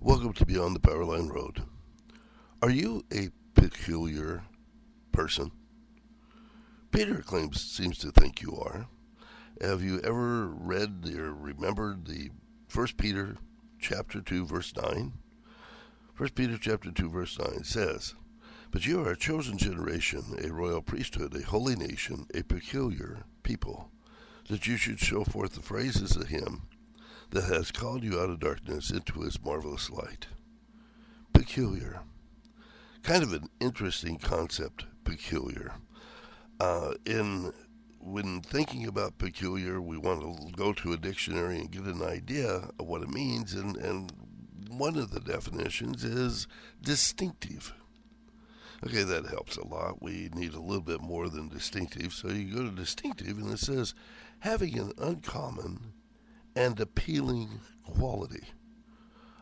Welcome to Beyond the Powerline Road. Are you a peculiar person? Peter seems to think you are. Have you ever read or remembered the First Peter chapter 2 verse 9? First Peter chapter 2 verse 9 says, "But you are a chosen generation, a royal priesthood, a holy nation, a peculiar people, that you should show forth the praises of him that has called you out of darkness into his marvelous light." Peculiar. Kind of an interesting concept, peculiar. In When thinking about peculiar, we want to go to a dictionary and get an idea of what it means, and one of the definitions is distinctive. Okay, that helps a lot. We need a little bit more than distinctive. So you go to distinctive, and it says having an uncommon and appealing quality.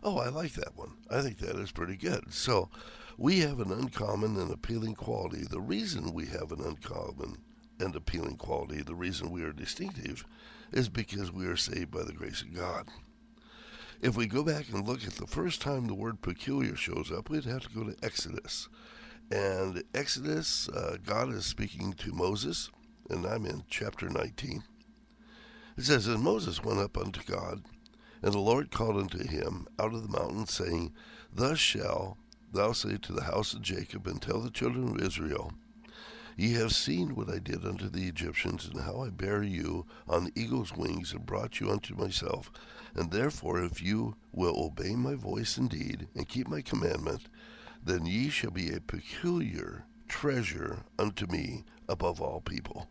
Oh, I like that one. I think that is pretty good. So we have an uncommon and appealing quality. The reason we have an uncommon and appealing quality, the reason we are distinctive, is because we are saved by the grace of God. If we go back and look at the first time the word peculiar shows up, we'd have to go to Exodus. And Exodus, God is speaking to Moses, and I'm in chapter 19. It says, "And Moses went up unto God, and the Lord called unto him out of the mountain, saying, Thus shalt thou say to the house of Jacob, and tell the children of Israel, Ye have seen what I did unto the Egyptians, and how I bare you on the eagle's wings, and brought you unto myself. And therefore, if you will obey my voice indeed, and keep my commandment, then ye shall be a peculiar treasure unto me above all people."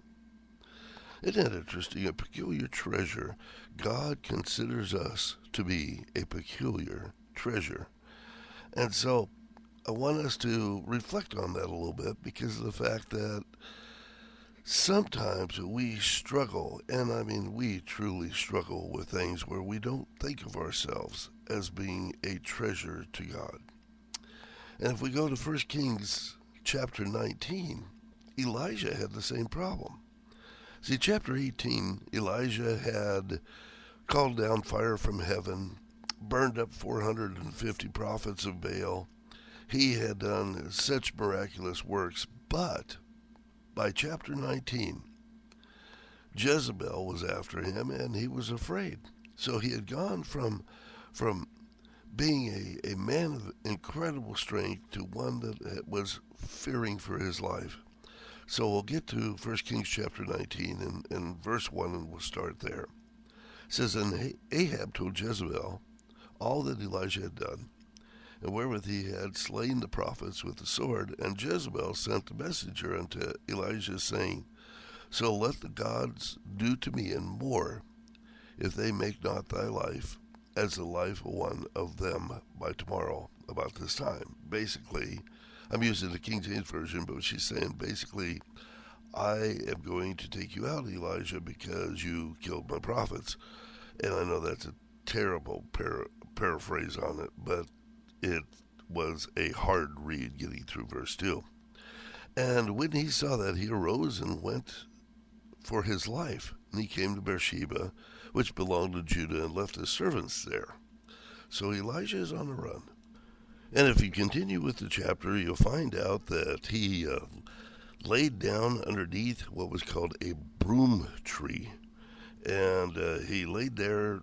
Isn't that interesting? A peculiar treasure. God considers us to be a peculiar treasure. And so I want us to reflect on that a little bit because of the fact that sometimes we struggle, and I mean we truly struggle with things where we don't think of ourselves as being a treasure to God. And if we go to 1 Kings chapter 19, Elijah had the same problem. See, chapter 18, Elijah had called down fire from heaven, burned up 450 prophets of Baal. He had done such miraculous works, but by chapter 19, Jezebel was after him and he was afraid. So he had gone from being a man of incredible strength to one that was fearing for his life. So we'll get to 1 Kings chapter 19 and verse 1, and we'll start there. It says, "And Ahab told Jezebel all that Elijah had done, and wherewith he had slain the prophets with the sword. And Jezebel sent a messenger unto Elijah, saying, So let the gods do to me and more, if they make not thy life as the life of one of them by tomorrow," about this time. Basically, I'm using the King James Version, but she's saying basically, I am going to take you out, Elijah, because you killed my prophets. And I know that's a terrible paraphrase on it, but it was a hard read getting through verse 2. "And when he saw that, he arose and went for his life. And he came to Beersheba, which belonged to Judah, and left his servants there." So Elijah is on the run. And if you continue with the chapter, you'll find out that he laid down underneath what was called a broom tree. And he laid there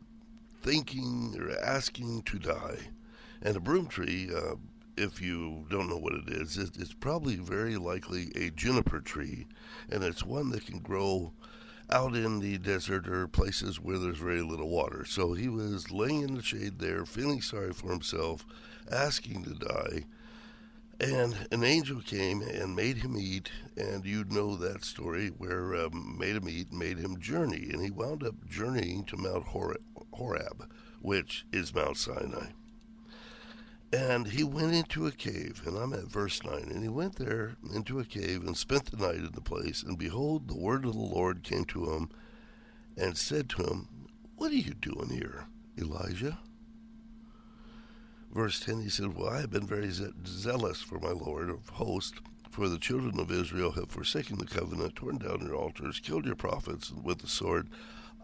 thinking or asking to die. And a broom tree, if you don't know what it is, it's probably very likely a juniper tree. And it's one that can grow out in the desert or places where there's very little water. So he was laying in the shade there, feeling sorry for himself, asking to die. And an angel came and made him eat, and you know that story where made him eat and made him journey. And he wound up journeying to Mount Horeb, which is Mount Sinai. And he went into a cave, and I'm at verse 9. "And he went there into a cave and spent the night in the place. And behold, the word of the Lord came to him and said to him, What are you doing here, Elijah?" Verse 10, he said, "Well, I have been very zealous for my Lord of hosts, for the children of Israel have forsaken the covenant, torn down your altars, killed your prophets with the sword.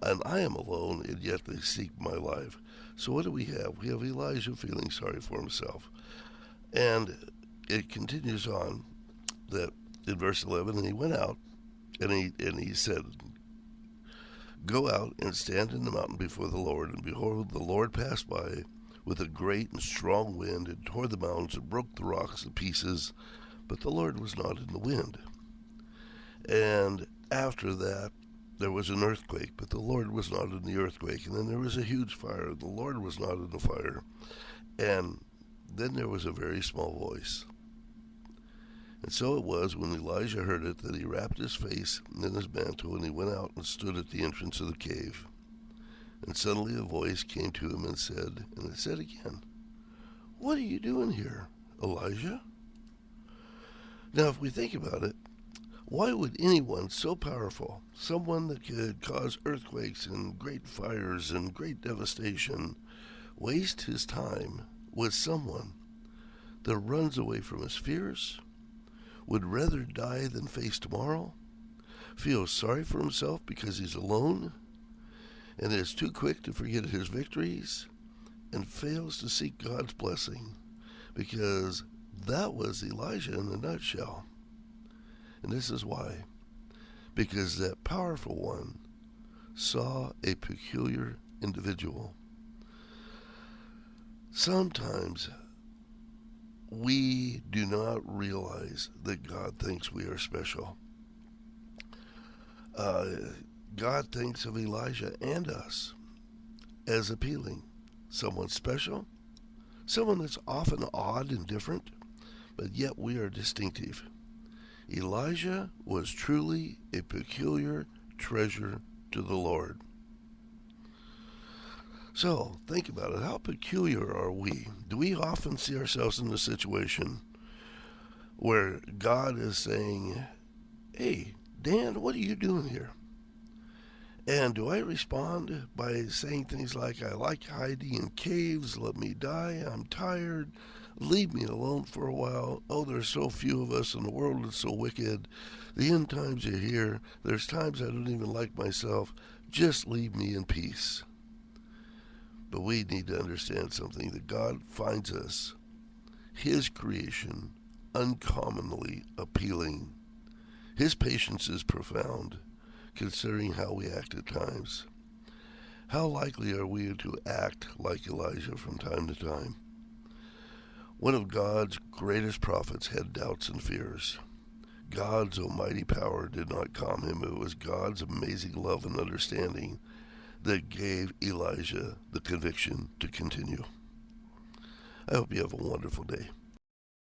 and I am alone, and yet they seek my life. So what do we have? We have Elijah feeling sorry for himself. And it continues on that in verse 11, and he went out, and he said, "Go out and stand in the mountain before the Lord." And behold, the Lord passed by with a great and strong wind, and tore the mountains, and broke the rocks in pieces. But the Lord was not in the wind. And after that, there was an earthquake, but the Lord was not in the earthquake. And then there was a huge fire, and the Lord was not in the fire. And then there was a very small voice. And so it was, when Elijah heard it, that he wrapped his face in his mantle, and he went out and stood at the entrance of the cave. And suddenly a voice came to him and it said again, "What are you doing here, Elijah?" Now, if we think about it, why would anyone so powerful, someone that could cause earthquakes and great fires and great devastation, waste his time with someone that runs away from his fears, would rather die than face tomorrow, feels sorry for himself because he's alone, and is too quick to forget his victories, and fails to seek God's blessing? Because that was Elijah in a nutshell. And this is why. Because that powerful one saw a peculiar individual. Sometimes we do not realize that God thinks we are special. God thinks of Elijah and us as appealing. Someone special, someone that's often odd and different, but yet we are distinctive. Elijah was truly a peculiar treasure to the Lord. So, think about it. How peculiar are we? Do we often see ourselves in a situation where God is saying, "Hey, Dan, what are you doing here?" And do I respond by saying things like, "I like hiding in caves, let me die, I'm tired, leave me alone for a while, oh, there's so few of us and the world is so wicked, the end times are here, there's times I don't even like myself, just leave me in peace"? But we need to understand something, that God finds us, His creation, uncommonly appealing. His patience is profound, considering how we act at times. How likely are we to act like Elijah from time to time? One of God's greatest prophets had doubts and fears. God's almighty power did not calm him. It was God's amazing love and understanding that gave Elijah the conviction to continue. I hope you have a wonderful day.